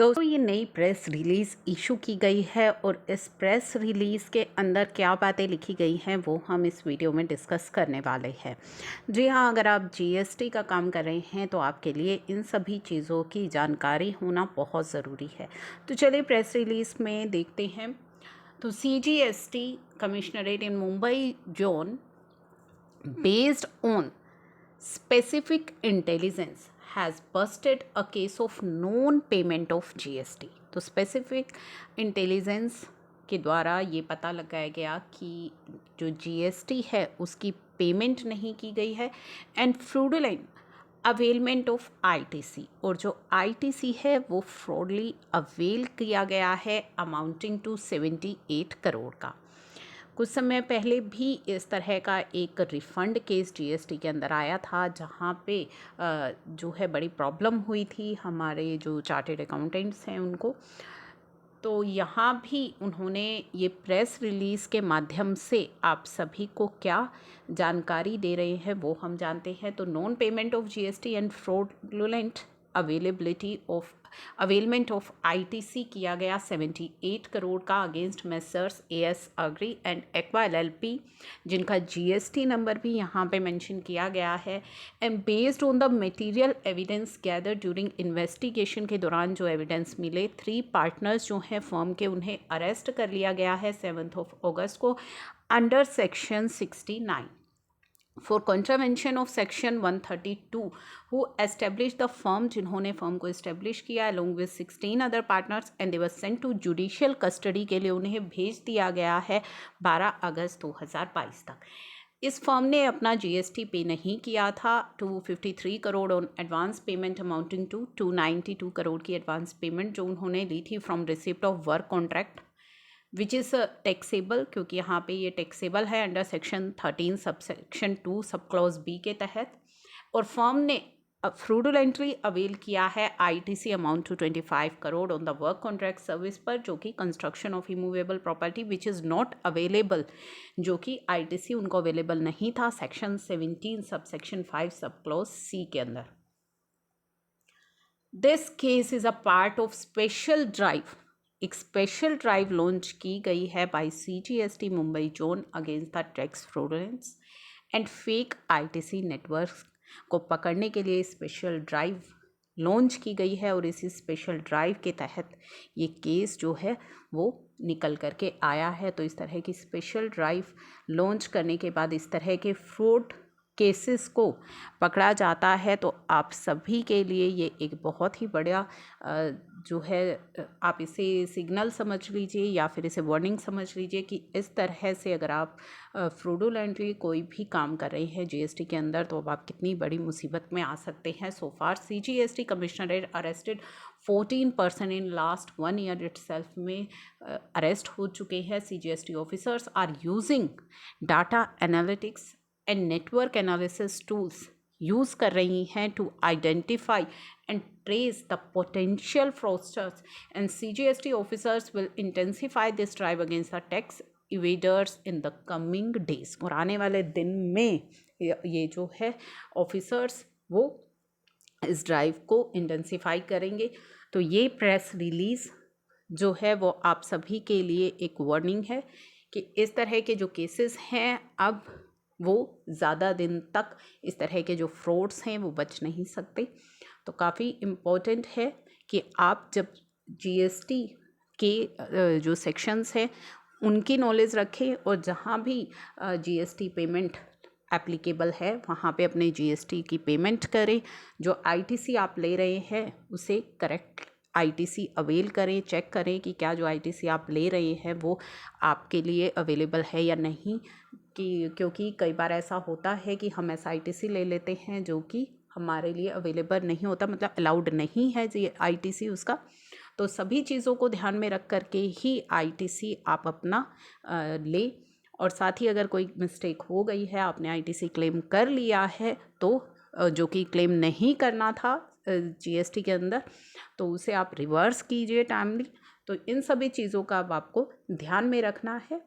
दोस्तों ये नई प्रेस रिलीज़ इशू की गई है और इस प्रेस रिलीज़ के अंदर क्या बातें लिखी गई हैं वो हम इस वीडियो में डिस्कस करने वाले हैं। जी हाँ, अगर आप जीएसटी का काम कर रहे हैं तो आपके लिए इन सभी चीज़ों की जानकारी होना बहुत ज़रूरी है। तो चलिए प्रेस रिलीज़ में देखते हैं। तो CGST commissionerate in Mumbai zone based on specific intelligence has busted a case of known payment of GST। तो specific intelligence के द्वारा ये पता लगाया गया कि जो GST है उसकी पेमेंट नहीं की गई है and fraudulent availment of ITC, और जो ITC है वो फ्रॉडली अवेल किया गया है अमाउंटिंग टू 78 करोड़ का। कुछ समय पहले भी इस तरह का एक रिफ़ंड केस जीएसटी के अंदर आया था जहाँ पे जो है बड़ी प्रॉब्लम हुई थी हमारे जो चार्टेड अकाउंटेंट्स हैं उनको। तो यहाँ भी उन्होंने ये प्रेस रिलीज़ के माध्यम से आप सभी को क्या जानकारी दे रहे हैं वो हम जानते हैं। तो non payment of GST and fraudulent availment of ITC किया गया 78 करोड़ का against messrs AS agree and aqua LLP, जिनका GST नंबर भी यहाँ पे मेंशन किया गया है। And based on the material evidence gather during investigation के दौरान जो एविडेंस मिले 3 पार्टनर्स जो हैं फर्म के उन्हें अरेस्ट कर लिया गया है 7 अगस्त को under section 69 for contravention of section 132 who establish the firm, जिन्होंने फर्म को इस्टेब्लिश किया along with 16 other partners and they were sent to judicial custody के लिए उन्हें भेज दिया गया है 12 अगस्त 2022 तक। इस फर्म ने अपना GST पे नहीं किया था। 253 crore on advance payment amounting to 292 crore की एडवांस पेमेंट जो उन्होंने ली थी from receipt of work contract which is taxable, क्योंकि यहाँ पे ये टैक्सेबल है under section 13 sub section 2 sub clause B के तहत। और फर्म ने फ्रॉडुलेंटली अवेल किया है ITC amount to 25 crore on the work contract service पर, जो कि construction of immovable property which is not available, जो कि ITC उनको अवेलेबल नहीं था section 17 sub section 5 sub clause C के अंदर। This case is a part of special drive, एक स्पेशल ड्राइव लॉन्च की गई है by CGST Mumbai zone against the tax fraudulence and fake ITC network को पकड़ने के लिए स्पेशल ड्राइव लॉन्च की गई है। और इसी स्पेशल ड्राइव के तहत ये केस जो है वो निकल करके आया है। तो इस तरह की स्पेशल ड्राइव लॉन्च करने के बाद इस तरह के फ्रॉड केसेस को पकड़ा जाता है तो आप सभी के लिए ये एक बहुत ही बड़ा जो है आप इसे सिग्नल समझ लीजिए या फिर इसे वार्निंग समझ लीजिए कि इस तरह से अगर आप फ्रॉडुलेंटली कोई भी काम कर रहे हैं GST के अंदर तो अब आप कितनी बड़ी मुसीबत में आ सकते हैं। So far CGST commissionerate arrested 14% in last 1 year itself में अरेस्ट हो चुके हैं। CGST officers are using data analytics and network analysis tools use कर रही हैं to identify and trace the potential fraudsters and CGST officers will intensify this drive against the tax evaders in the coming days. और आने वाले दिन में ये जो है ऑफिसर्स वो इस ड्राइव को इंटेंसिफाई करेंगे। तो ये प्रेस रिलीज़ जो है वो आप सभी के लिए एक वार्निंग है कि इस तरह के जो केसेस हैं अब वो ज़्यादा दिन तक इस तरह के जो फ्रॉड्स हैं वो बच नहीं सकते। तो काफ़ी इम्पोर्टेंट है कि आप जब GST के जो सेक्शंस हैं उनकी नॉलेज रखें और जहाँ भी GST पेमेंट एप्लीकेबल है वहाँ पे अपने GST की पेमेंट करें। जो ITC आप ले रहे हैं उसे करेक्ट ITC अवेल करें, चेक करें कि क्या जो ITC आप ले रहे हैं वो आपके लिए अवेलेबल है या नहीं, क्योंकि कई बार ऐसा होता है कि हम ऐसा ITC ले लेते हैं जो कि हमारे लिए अवेलेबल नहीं होता, मतलब अलाउड नहीं है ये ITC उसका। तो सभी चीज़ों को ध्यान में रख करके ही ITC आप अपना ले। और साथ ही अगर कोई मिस्टेक हो गई है आपने ITC क्लेम कर लिया है तो जो कि क्लेम नहीं करना था GST के अंदर तो उसे आप रिवर्स कीजिए टाइमली। तो इन सभी चीज़ों का अब आपको ध्यान में रखना है।